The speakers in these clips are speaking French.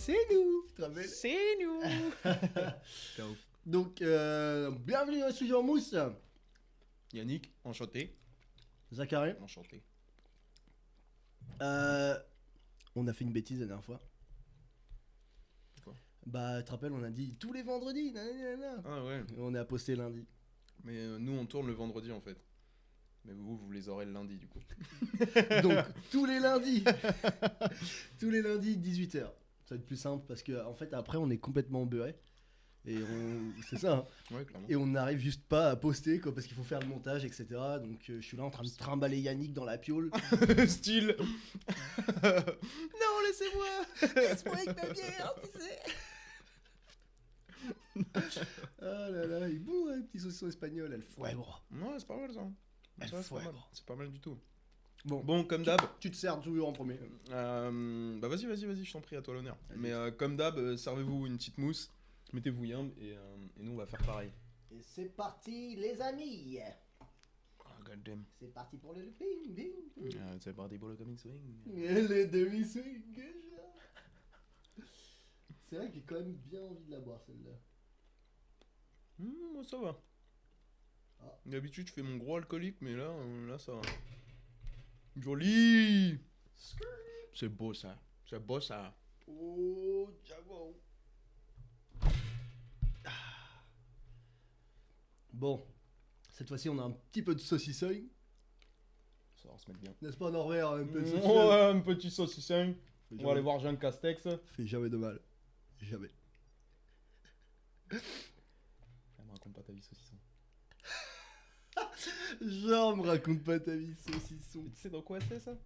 C'est nous. Tu te rappelles? C'est nous. Donc, bienvenue dans le studio en mousse. Yannick, enchanté. Zachary. Enchanté. On a fait une bêtise la dernière fois. Quoi? Bah, tu te rappelles, on a dit tous les vendredis. Nanana. Ah ouais. Et on est à poster lundi. Mais nous, on tourne le vendredi en fait. Mais vous les aurez le lundi du coup. Donc, tous les lundis. Tous les lundis, 18h. Ça va être plus simple parce que, en fait, après, on est complètement beurré. Et c'est ça, hein. Ouais, clairement. Et on n'arrive juste pas à poster quoi, parce qu'il faut faire le montage, etc. Donc je suis là en train de trimballer Yannick dans la piole. Style. Non, laissez-moi. Laisse-moi avec ma bière, tu sais. Ah là là, il est bon, hein, petit saucisson espagnol, elle fuego. Ouais, c'est pas mal ça. Elle Ça, c'est pas fuego. mal. C'est pas mal du tout. Bon, Bon, comme d'hab. tu te sers toujours en premier. Bah vas-y, je t'en prie, à toi l'honneur. Vas-y. Mais comme d'hab, servez-vous une petite mousse, mettez-vous yam et nous on va faire pareil. Et c'est parti, les amis. Ah, goddamn. C'est parti pour le ping, ping. C'est parti pour le coming swing. Et les demi-swing. C'est vrai que j'ai quand même bien envie de la boire celle-là. Moi ça va. Ah. D'habitude je fais mon gros alcoolique, mais là ça va. Joli. C'est beau ça. C'est beau ça. Oh, j'avoue. Bon, cette fois-ci on a un petit peu de saucisson, Ça va se mettre bien. n'est-ce pas Norbert, un peu de saucisson. Ouais, un petit saucisson. Fait On va aller voir Jean Castex. Fait jamais de mal. Jamais. Elle me raconte pas ta vie saucisson. Genre, me raconte pas ta vie, saucisson. Et tu sais dans quoi c'est ça?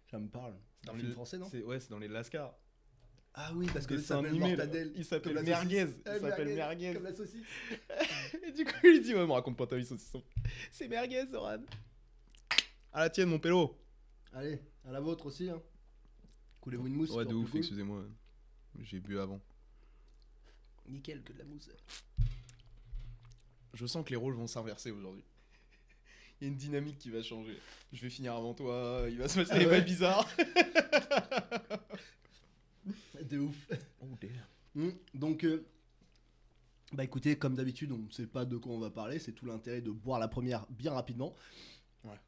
Ça me parle. C'est un Dans film les- français, non? Ouais, c'est dans les Lascars. Ah oui, parce que Des ça s'appelle animés, là. mortadelle. Il s'appelle comme la merguez. saucisse. Il s'appelle merguez. Comme la saucisse. Et du coup, il dit, ouais, me raconte pas ta vie saucisson. C'est merguez, Zoran. À la tienne, mon pélo. Allez, à la vôtre aussi, hein. Coulez-vous une mousse. Ouais, c'est de encore ouf, plus cool. excusez-moi. J'ai bu avant. Nickel, que de la mousse. Je sens que les rôles vont s'inverser aujourd'hui. Il y a une dynamique qui va changer. Je vais finir avant toi, il va se passer Ah des ouais. bails bizarres. De ouf. Oh damn. Donc, bah écoutez, comme d'habitude, on ne sait pas de quoi on va parler. C'est tout l'intérêt de boire la première bien rapidement. Ouais.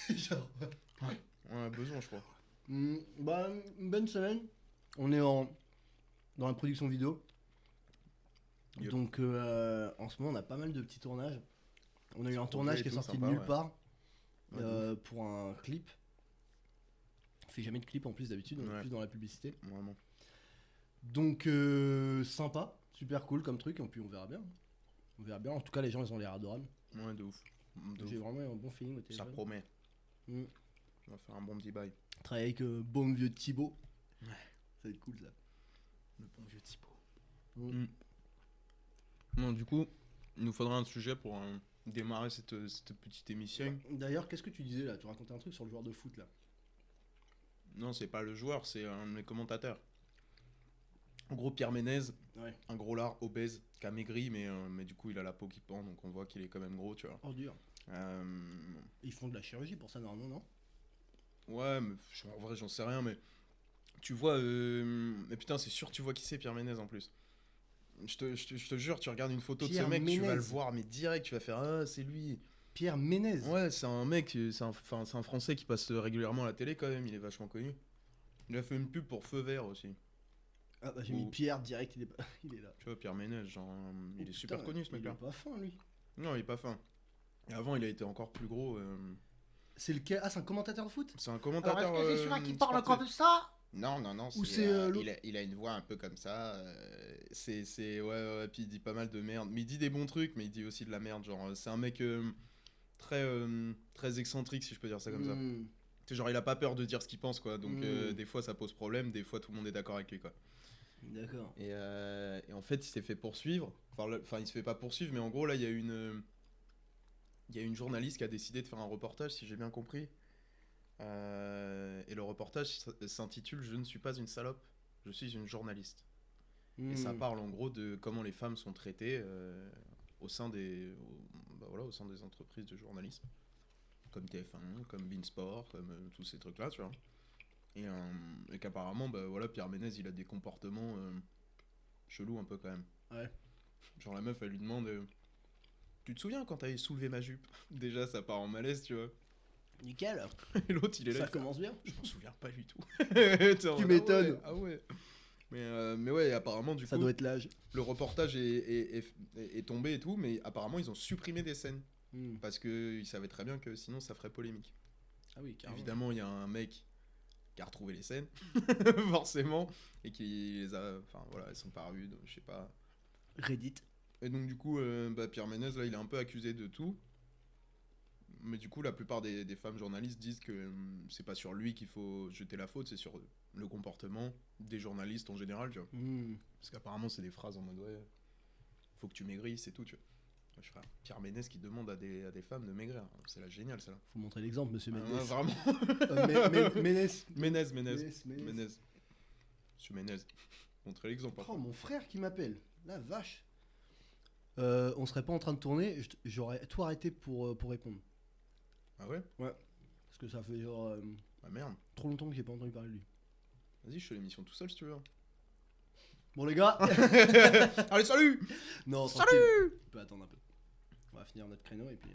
Genre. On a besoin, je crois. Bah, une bonne semaine. On est dans la production vidéo. Yep. Donc, en ce moment, on a pas mal de petits tournages. On a eu un tournage et qui est tout, sorti sympa, de nulle ouais. part Ouais, pour un clip. On fait jamais de clip en plus d'habitude, on est Ouais. plus dans la publicité. Vraiment. Donc, sympa, super cool comme truc, et puis on verra bien. On verra bien, en tout cas, les gens ils ont l'air adorables. Ouais, de ouf. De J'ai ouf. vraiment eu un bon feeling au Ça téléphone. promet. Mm. On va faire un bon petit bail. Travailler avec bon vieux Thibaut. Ouais. Ça va être cool ça. Le bon vieux Thibaut. Mm. Non, du coup, il nous faudra un sujet pour démarrer cette petite émission. D'ailleurs, qu'est-ce que tu disais là? Tu racontais un truc sur le joueur de foot là. Non, c'est pas le joueur, c'est un de mes commentateurs. En gros, Pierre Ménez, Ouais. un gros lard obèse, qui a maigri, mais du coup, il a la peau qui pend, donc on voit qu'il est quand même gros, tu vois. Oh dur. Ils font de la chirurgie pour ça normalement, non? Ouais, mais en vrai, j'en sais rien, mais tu vois. Mais putain, c'est sûr, tu vois qui c'est Pierre Ménez en plus. Je te jure, tu regardes une photo de Pierre ce mec, tu vas Ménez. le voir, mais direct, tu vas faire ah, c'est lui. Pierre Ménez. Ouais, c'est un mec, c'est un Français qui passe régulièrement à la télé quand même, il est vachement connu. Il a fait une pub pour Feu Vert aussi. Ah bah j'ai mis Ou- Pierre direct, il est là. Tu vois, Pierre Ménez, genre, il est Oh, super putain, connu ce Il mec-là. est pas fin lui. Non, il est pas fin. Et avant, il a été encore plus gros. C'est lequel? Ah, c'est un commentateur de foot? C'est un commentateur. Alors, est-ce que c'est celui-là qui parle sportif. comme ça? Non, Ou c'est, l'autre il a une voix un peu comme ça. Ouais, puis il dit pas mal de merde. Mais il dit des bons trucs, mais il dit aussi de la merde. Genre, c'est un mec très excentrique, si je peux dire ça comme ça. Hmm. Tu sais, genre, il a pas peur de dire ce qu'il pense, quoi. Donc, Mm. des fois, ça pose problème. Des fois, tout le monde est d'accord avec lui, quoi. D'accord. Et en fait, il s'est fait poursuivre. Enfin, il se fait pas poursuivre, mais en gros, là, il y a une journaliste qui a décidé de faire un reportage, si j'ai bien compris. Et le reportage s'intitule Je ne suis pas une salope, je suis une journaliste. Et ça Hmm. parle en gros de comment les femmes sont traitées au sein des entreprises de journalisme, comme TF1, comme Beansport, comme tous ces trucs-là, tu vois. Et qu'apparemment, bah voilà, Pierre Ménez, il a des comportements chelous un peu quand même. Ouais. Genre la meuf, elle lui demande tu te souviens quand t'avais soulevé ma jupe? Déjà, ça part en malaise, tu vois. Nickel. Et l'autre, il est là. Ça il fait, commence bien. je m'en souviens pas du tout. T'es en Tu mode, m'étonnes. Ah ouais. Mais ouais, apparemment, du Ça coup, doit être l'âge. le reportage est tombé et tout, mais apparemment, ils ont supprimé des scènes. Parce qu'ils savaient très bien que sinon, ça ferait polémique. Ah oui, carrément. Évidemment, il y a un mec qui a retrouvé les scènes, forcément, et qui les a. Enfin voilà, elles sont parues, je sais pas. Reddit. Et donc, du coup, Pierre Ménez, là, il est un peu accusé de tout. Mais du coup, la plupart des femmes journalistes disent que c'est pas sur lui qu'il faut jeter la faute, c'est sur le comportement des journalistes en général, tu vois. Parce qu'apparemment, c'est des phrases en mode ouais, faut que tu maigrisses et tout, tu vois. Je ferais Pierre Ménez qui demande à des femmes de maigrir. C'est là génial, ça. Faut montrer l'exemple, monsieur Ménez. Ouais, vraiment. Ménez. Ménez. Monsieur Ménez. Montrez l'exemple. Oh, mon frère qui m'appelle. La vache. On serait pas en train de tourner, j'aurais tout arrêté pour répondre. Ah ouais? Ouais. Parce que ça fait genre Ah merde. trop longtemps que j'ai pas entendu parler de lui. Vas-y, je fais l'émission tout seul si tu veux. Bon les gars. Allez, salut. Non, salut. Tranquille. On peut attendre un peu. On va finir notre créneau et puis...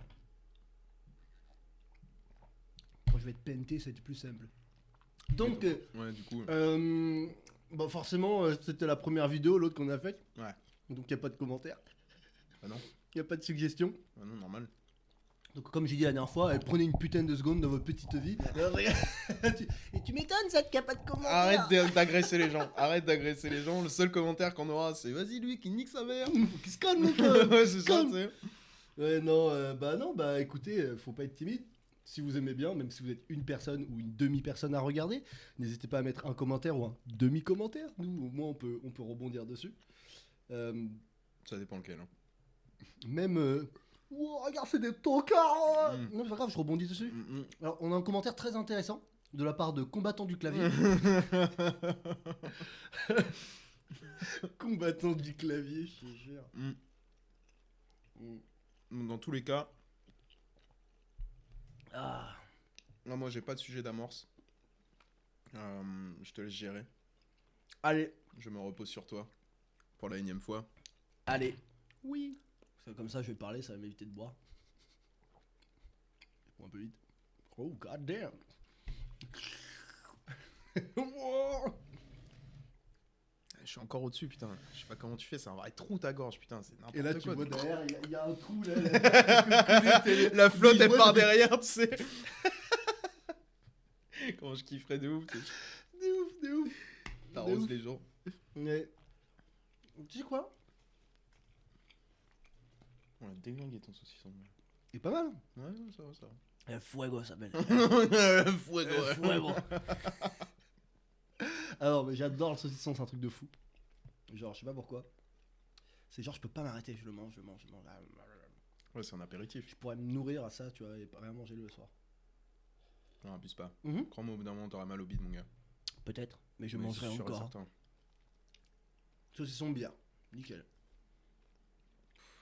Quand je vais être PNT, ça va être plus simple. Donc... ouais, du coup... Bon, forcément, c'était la première vidéo, l'autre qu'on a faite. Ouais. Donc il n'y a pas de commentaires. Ah non. Il n'y a pas de suggestions. Ah non, normal. Donc comme j'ai dit la dernière fois, prenez une putain de seconde dans votre petite vie. Et tu m'étonnes, ça qu'il n'y a pas de commentaires. Arrête d'agresser les gens. Arrête d'agresser les gens. Le seul commentaire qu'on aura, c'est vas-y lui qui nique sa mère. Faut qu'il se calme, mon frère. Ouais, c'est ça, tu sais. Ouais, non, écoutez, faut pas être timide. Si vous aimez bien, même si vous êtes une personne ou une demi-personne à regarder, n'hésitez pas à mettre un commentaire ou un demi-commentaire. Nous, au moins, on peut rebondir dessus. Ça dépend lequel. Hein. Même... Wow, regarde, c'est des tocards. Non, c'est pas grave, je rebondis dessus. Alors, on a un commentaire très intéressant de la part de Combattant du clavier. Combattant du clavier, je te jure. Dans tous les cas... Ah. Non, moi j'ai pas de sujet d'amorce. Je te laisse gérer. Allez. Je me repose sur toi. Pour la énième fois. Allez. Oui. Comme ça, je vais parler, ça va m'éviter de boire. Je prends un peu vite. Oh, god damn. Je suis encore au-dessus, putain. Je sais pas comment tu fais, ça va être trou ta gorge, putain. C'est n'importe quoi. Et là, tu vois derrière, il y a un trou là. La flotte, elle part derrière, tu sais. Comment je kifferais de ouf. De ouf. T'arroses les gens. Mais. Tu sais quoi? On a déglingué ton saucisson. Il est pas mal. Ouais, ça va. El fuego, ça s'appelle. Fuego. Alors, mais j'adore le saucisson, c'est un truc de fou. Genre, je sais pas pourquoi. C'est genre, je peux pas m'arrêter, je le mange. Ouais, c'est un apéritif. Je pourrais me nourrir à ça, tu vois, et pas rien manger le soir. Non, abuse pas. Mm-hmm. Crois-moi, au bout d'un moment, t'auras mal au bide, mon gars. Peut-être, mais je Oui, mangerai sûr et encore. certain. Saucisson bière, nickel.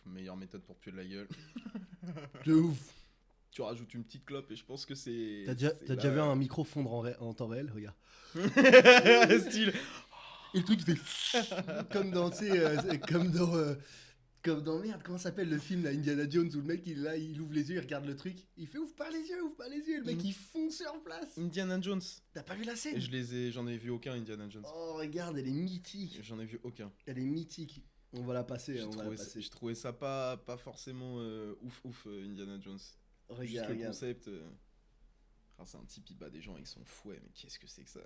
Meilleure méthode pour puer de la gueule. De ouf. Tu rajoutes une petite clope et je pense que c'est... T'as déjà vu un micro fondre en temps réel? Regarde. Style. Et le truc il fait comme dans, tu sais, comme dans merde, comment s'appelle le film là, Indiana Jones, où le mec il ouvre les yeux, il regarde le truc, il fait ouvre pas les yeux, et le mec il fonce sur place. Indiana Jones. T'as pas vu la scène? J'en ai vu aucun Indiana Jones. Oh regarde, elle est mythique. J'en ai vu aucun. Elle est mythique. On va la passer. Je trouvais ça pas forcément ouf Indiana Jones. Regarde, Juste le concept. C'est un type, il bat des gens avec son fouet, mais qu'est-ce que c'est que ça?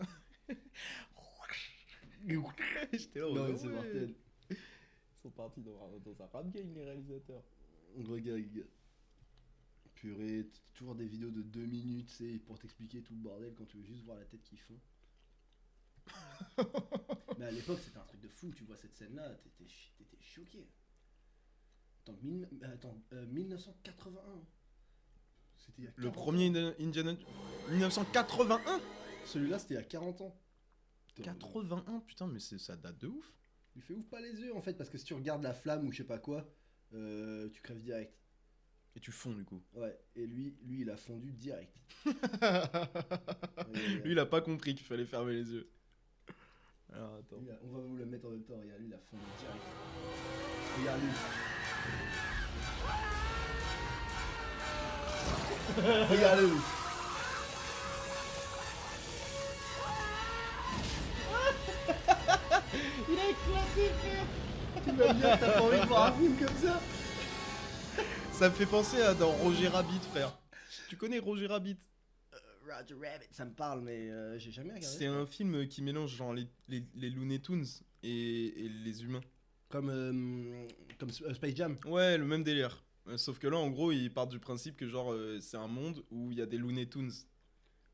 J'étais là, non, c'est mortel. Ils sont partis dans un rap game, les réalisateurs. Regarde. Purée, toujours des vidéos de 2 minutes, c'est pour t'expliquer tout le bordel quand tu veux juste voir la tête qu'ils font. Mais à l'époque, c'était un truc de fou, tu vois cette scène-là, t'étais choqué. Attends, 1981. C'était il y a 40 Le premier Indiana 1981. Celui-là, c'était il y a 40 ans. 81, putain, mais ça date de ouf. Il fait ouf pas les yeux en fait, parce que si tu regardes la flamme ou je sais pas quoi, tu crèves direct. Et tu fonds du coup. Ouais, et lui, il a fondu direct. Lui, il a pas compris qu'il fallait fermer les yeux. Alors attends. On va vous le mettre en même temps. Regarde, lui, il a fondu direct. Regarde lui. Regarde lui. Il a éclaté, frère. Tu vas me dire que t'as pas envie de voir un film comme ça? Ça me fait penser à dans Roger Rabbit, frère. Tu connais Roger Rabbit? Roger Rabbit, ça me parle, mais j'ai jamais regardé. C'est un film qui mélange genre les Looney Tunes et les humains. Comme Space Jam. Ouais, le même délire. Sauf que là, en gros, ils partent du principe que genre c'est un monde où il y a des Looney Tunes.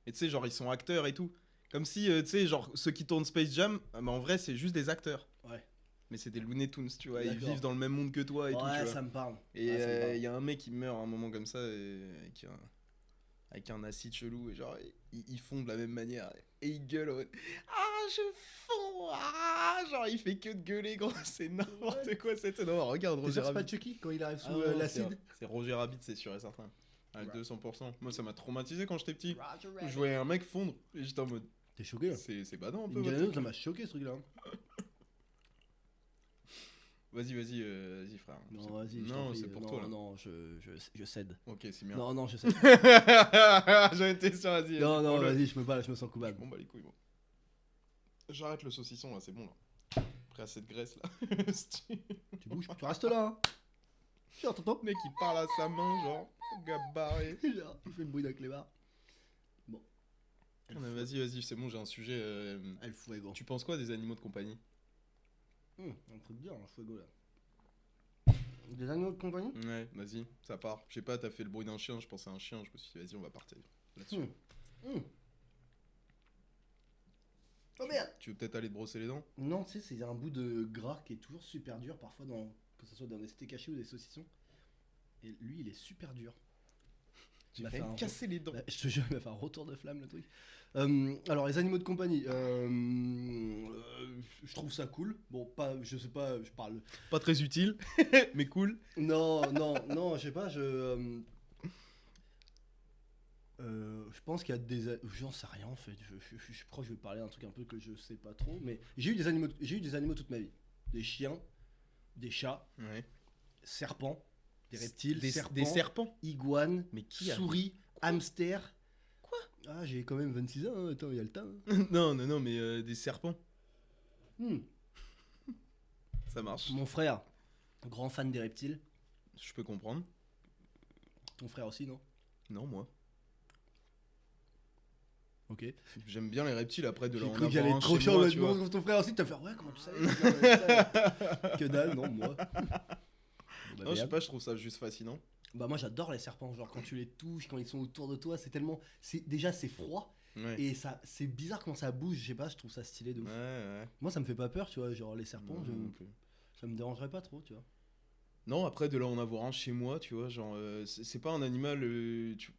Et tu sais, genre ils sont acteurs et tout. Comme si, tu sais, genre ceux qui tournent Space Jam, bah, en vrai, c'est juste des acteurs. Ouais. Mais c'est des Looney Tunes, tu vois. Ils D'accord. vivent dans le même monde que toi et tout, tu Ouais, vois. ça me parle. Et Ouais, ça me parle. y a un mec qui meurt à un moment comme ça, avec un acide chelou, et genre, ils font de la même manière. Et ils gueulent en mode, ah, je fonds, ah, genre, il fait que de gueuler, gros, c'est n'importe quoi cette scène. Non, regarde, T'es Roger sûr que c'est pas Rabbit. Chucky quand il arrive sous Ah non, l'acide? c'est Roger Rabbit, c'est sûr et certain. À Ouais. 200%. Moi, ça m'a traumatisé quand j'étais petit. Roger Je Rabbit. voyais un mec fondre, et j'étais en mode, T'es choqué là? c'est badant un peu. Indiana votre Jones, truc. ça m'a choqué ce truc-là. Vas-y, frère. Non, vas-y. je Non, t'en prie. c'est pour toi, là. Non, je cède. Ok, c'est bien. Non, je cède. J'en étais sûr, vas-y. Non, non, prends-le. vas-y, je peux pas, là, je me sens coupable. Bon bah les couilles, bon. J'arrête le saucisson là, c'est bon là. Après cette graisse là. Tu bouges, tu restes là, hein. Genre, t'entends? Le mec il parle à sa main, genre, gabarré. Genre, tu fais le bruit d'un clébard. Bon. Vas-y, c'est bon, j'ai un sujet. El fuego. Tu penses quoi des animaux de compagnie? Un truc bien, un fuego là. Des animaux de compagnie? Ouais, vas-y, ça part. Je sais pas, t'as fait le bruit d'un chien, je pensais à un chien, je me suis dit, vas-y, on va partir là-dessus. Oh merde! Tu veux peut-être aller te brosser les dents? Non, tu sais, c'est un bout de gras qui est toujours super dur, parfois, que ce soit dans des steaks hachés ou des saucissons. Et lui, il est super dur. J'ai m'a failli fait me un casser les dents. Bah, je te jure, il m'a fait un retour de flamme le truc. Alors, les animaux de compagnie, je trouve ça cool. Bon, pas, je sais pas, je parle. Pas très utile, mais cool. Non, je sais pas, je pense qu'il y a des. J'en sais rien en fait. Je crois que je vais parler d'un truc un peu que je sais pas trop. Mais j'ai eu des animaux toute ma vie. Des chiens, des chats, Ouais. serpents, des reptiles, Des serpents. iguanes, Mais qui a. souris, hamsters. Quoi? Ah, j'ai quand même 26 ans, hein. Attends, il y a le temps. Hein. Non, mais des serpents. Hmm. Ça marche. Mon frère, grand fan des reptiles. Je peux comprendre. Ton frère aussi, non? Non, moi. Ok. J'aime bien les reptiles après de J'ai là en cru que avoir j'allais un trop chez chiant, moi, mais tu vois. bon, ton frère aussi, t'as fait ouais, comment tu savais? Que dalle, non, moi. Bon, bah, Non, je sais merde. pas, je trouve ça juste fascinant. Bah, moi j'adore les serpents, genre quand tu les touches, quand ils sont autour de toi, c'est tellement. Déjà, c'est froid, Ouais. et ça, c'est bizarre quand ça bouge, je sais pas, je trouve ça stylé de ouf. Ouais. Moi, ça me fait pas peur, tu vois, genre les serpents, Non, non plus. ça me dérangerait pas trop, tu vois. Non, après de là en avoir un chez moi, tu vois, genre c'est pas un animal.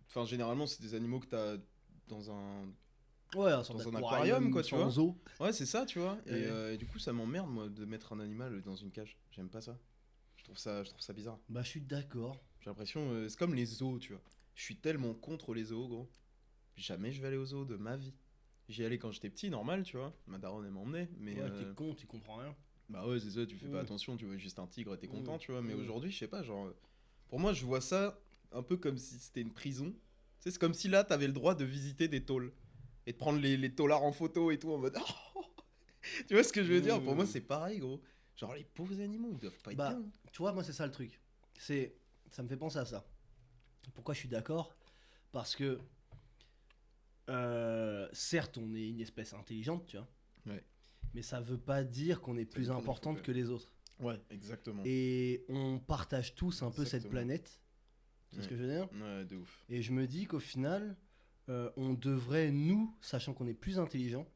Enfin, généralement, c'est des animaux que t'as dans un. Ouais, un sorte Dans un d'aquarium, aquarium, quoi, tu sans vois. eau. Ouais, c'est ça, tu vois. Ouais. Et du coup, ça m'emmerde, moi, de mettre un animal dans une cage. J'aime pas ça. Je trouve ça bizarre. Bah, je suis d'accord. J'ai l'impression, c'est comme les zoos, tu vois. Je suis tellement contre les zoos, gros. Jamais je vais aller aux zoos de ma vie. J'y allais quand j'étais petit, normal, tu vois. Ma daronne, elle m'emmenait. Mais Ouais, t'es con, tu comprends rien. bah ouais, c'est ça, tu fais pas Mm. attention, tu vois juste un tigre et t'es content, Mm. tu vois. Mais Mm. aujourd'hui, je sais pas, genre. Pour moi, je vois ça un peu comme si c'était une prison. Tu sais, c'est comme si là, t'avais le droit de visiter des tôles. Et de prendre les taulards en photo et tout en mode. Tu vois ce que je veux dire? Pour moi, c'est pareil, gros. Genre, les pauvres animaux, ils doivent pas être Bah, bien. tu vois, moi, c'est ça le truc. Ça me fait penser à ça. Pourquoi je suis d'accord? Parce que, certes, on est une espèce intelligente, tu vois. Ouais. Mais ça veut pas dire qu'on est plus dépend des importante fois, que les autres. Ouais, exactement. Et on partage tous un peu cette Exactement. planète. Tu vois ce que je veux dire? Ouais, de ouf. Et je me dis qu'au final, on devrait, nous, sachant qu'on est plus intelligents,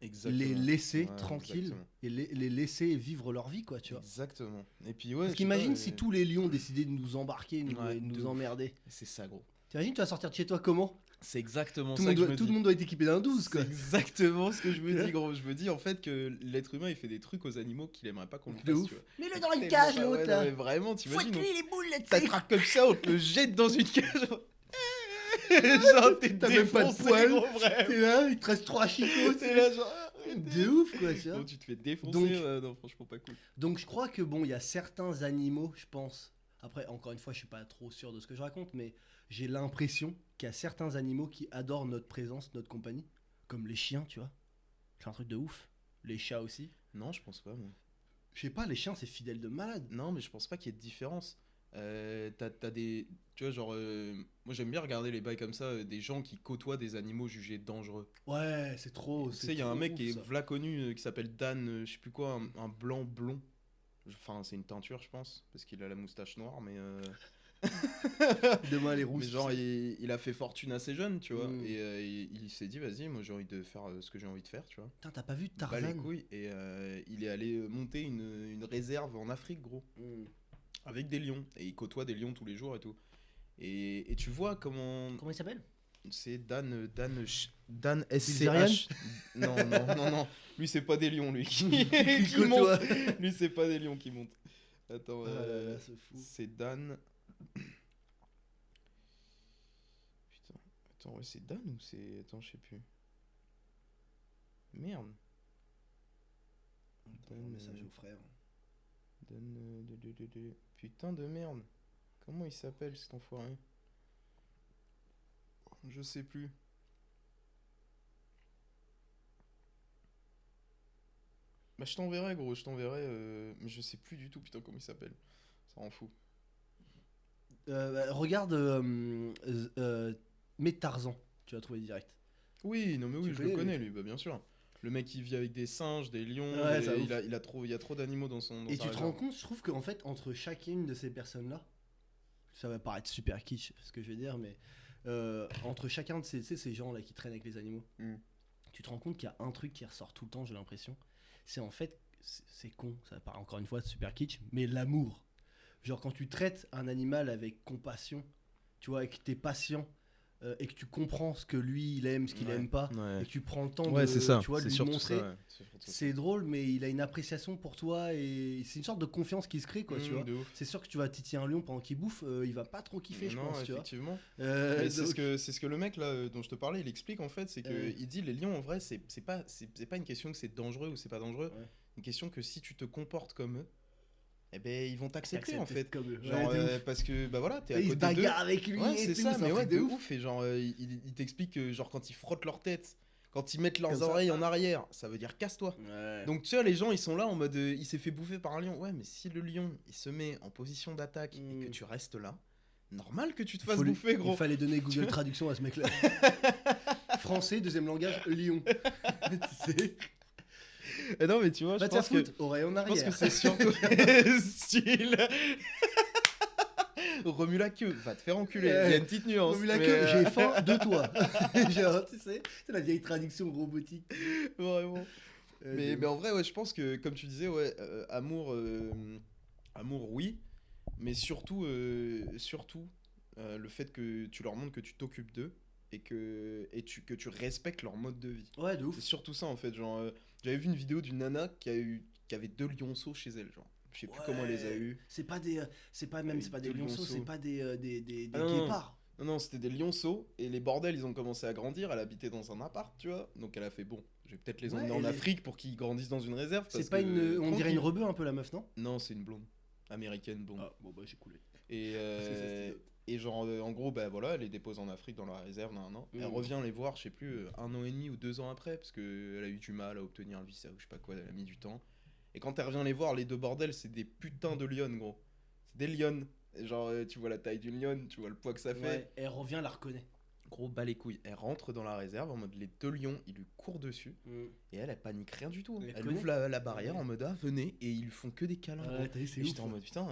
Exactement. les laisser Ouais, tranquilles exactement. et les laisser vivre leur vie, quoi, tu vois. Exactement. Et puis, ouais. Parce je sais qu'imagine pas, si tous les lions décidaient de nous embarquer Ouais, et de de nous ouf. emmerder. C'est ça, gros. T'imagines, tu vas sortir de chez toi comment? C'est exactement Tout ça que je me le dis. monde doit être équipé d'un 12, C'est quoi. exactement ce que je me dis, gros. Je me dis en fait que l'être humain il fait des trucs aux animaux qu'il aimerait pas qu'on le De fasse, ouf. tu vois. Mets-le dans une Tellement cage, pas- l'autre, ouais, non, là. mais vraiment, t'imagines, Fouette-lui les boules, là, tu sais. t'attrapes comme ça, on te le jette dans une cage. Genre, t'es T'as même pas de défoncé, poils. gros, vraiment. T'es là, il te reste 3 chicots. T'es là, genre. De ouf, quoi, tu vois. Bon, tu te fais défoncer, Donc- non, franchement, pas cool. Donc je crois que bon, il y a certains animaux, je pense. Après, encore une fois, je suis pas trop sûr de ce que je raconte, mais j'ai l'impression qu'il y a certains animaux qui adorent notre présence, notre compagnie, comme les chiens, tu vois. C'est un truc de ouf. Les chats aussi. Non, je pense pas, moi. Je sais pas, les chiens, c'est fidèle de malade. Non, mais je pense pas qu'il y ait de différence. T'as des. Tu vois, genre. Moi, j'aime bien regarder les bails comme ça, des gens qui côtoient des animaux jugés dangereux. Ouais, c'est trop. Tu sais, il y a un mec qui est ça. v'là connu, qui s'appelle Dan, je sais plus quoi, un blanc blond. Enfin, c'est une teinture, je pense, parce qu'il a la moustache noire, mais. Demain, les rousses. Mais genre, tu sais. il a fait fortune assez jeune, tu vois. Mm. Et il s'est dit, vas-y, moi j'ai envie de faire ce que j'ai envie de faire, tu vois. Putain, t'as pas vu Bat les Tarzan? couilles. Et il est allé monter une réserve en Afrique, gros. Mm. Avec des lions. Et il côtoie des lions tous les jours et tout. Et tu vois comment. Comment il s'appelle? C'est Dan Bilzerian? SCH. Non, non, non, non. Lui, c'est pas des lions, lui. Qui côtoie. monte. Lui, c'est pas des lions qui montent. Attends, Ah là là, c'est fou. c'est Dan. Putain. Attends, ouais, c'est Dan ou c'est. Attends, je sais plus. Merde. Attends, un message au frère. Dan. Putain de merde. Comment il s'appelle cet enfoiré? Je sais plus. Bah, je t'enverrai, gros, je t'enverrai. Mais je sais plus du tout, putain, comment il s'appelle. Ça rend fou. Regarde, mets Tarzan, tu vas trouver direct. Oui, non, mais oui, Tu je connais, le connais, lui. lui, bah, bien sûr. Le mec, il vit avec des singes, des lions. Ouais, et ça ouf. il y a trop d'animaux dans son. Dans Et sa tu te réserve. rends compte, je trouve qu'en fait, entre chacune de ces personnes-là, ça va paraître super kitsch ce que je vais dire, mais entre chacun de ces, tu sais, ces gens-là qui traînent avec les animaux, Mm. tu te rends compte qu'il y a un truc qui ressort tout le temps, j'ai l'impression. C'est en fait, c'est con, ça paraît encore une fois super kitsch, mais l'amour. Genre quand tu traites un animal avec compassion, tu vois, et que t'es patient, et que tu comprends ce que lui il aime, ce qu'il Ouais, aime pas, ouais. et que tu prends le temps Ouais, de, c'est ça. tu vois, de C'est lui surtout montrer. ça, ouais. C'est surtout ça. C'est drôle, mais il a une appréciation pour toi et c'est une sorte de confiance qui se crée, quoi, tu vois. De ouf. C'est sûr que tu vas titiller un lion pendant qu'il bouffe, il va pas trop kiffer, je Non, pense, tu vois. effectivement. Euh, Mais c'est donc- ce que le mec là dont je te parlais, il explique en fait, c'est que il dit les lions en vrai, c'est pas une question que c'est dangereux ou c'est pas dangereux, Ouais. une question que si tu te comportes comme eux, eh ben ils vont t'accepter en fait. Comme eux. Genre Ouais, de ouf. parce que bah voilà, t'es à Et il se côté d'eux. bagarre avec lui. Ouais, et c'est tout, ça, un mais ouais, truc de ouf. Et genre, il t'explique que genre quand ils frottent leur tête, quand ils mettent leurs Comme ça. oreilles en arrière, ça veut dire casse-toi. Ouais. Donc tu vois, les gens ils sont là en mode il s'est fait bouffer par un lion. Ouais, mais si le lion il se met en position d'attaque et que tu restes là, normal que tu te fasses Faut lui- bouffer, gros. Il fallait donner Google Traduction à ce mec-là. Français, deuxième langage, lion. Tu sais. Et non, mais tu vois, Va je te faire pense que. foutre, oreille en Je pense arrière. que c'est surtout style. Remue la queue, va te faire enculer. Il y a une petite nuance. Comme la mais, queue, j'ai faim de toi. Genre, tu sais, c'est la vieille traduction robotique. Vraiment. De Mais en vrai, ouais, je pense que, comme tu disais, ouais, amour, oui. Mais surtout, le fait que tu leur montres que tu t'occupes d'eux que tu respectes leur mode de vie. Ouais, de ouf. C'est surtout ça en fait. Genre, j'avais vu une vidéo d'une nana qui avait 2 lionceaux chez elle. Genre, je sais plus comment elle les a eu. C'est pas des, c'est pas même, c'est pas des Deux lionceaux, lionceaux. c'est pas des Ah non, guépards. Non, non, c'était des lionceaux et les bordels ils ont commencé à grandir. Elle habitait dans un appart, tu vois. Donc elle a fait bon, je vais peut-être les Ouais, emmener en elle est- Afrique pour qu'ils grandissent dans une réserve. C'est parce pas que, une, on dirait une tranquille. rebeu un peu la meuf, non? Non, c'est une blonde. Américaine blonde. Bon bah j'ai coulé. Et, Parce que ça, c'était et genre, en gros, bah voilà, elle les dépose en Afrique dans la réserve d'un an. Elle Mhm. revient les voir, je sais plus, 1 an et demi ou 2 ans après, parce qu'elle a eu du mal à obtenir le visa ou je sais pas quoi, elle a mis du temps. Et quand elle revient les voir, les 2 bordels, c'est des putains de lionnes, gros. C'est des lionnes. Et genre, tu vois la taille d'une lionne, tu vois le poids que ça fait. Ouais, elle revient, la reconnaît. Gros, bas les couilles. Elle rentre dans la réserve en mode les 2 lions, ils lui courent dessus. Et elle panique rien du tout. Elle Elle connaît. ouvre la barrière Ouais. en mode ah, venez, et ils lui font que des câlins. Ouais, gros. t'as vu, c'est Et ouf. j'étais en mode putain,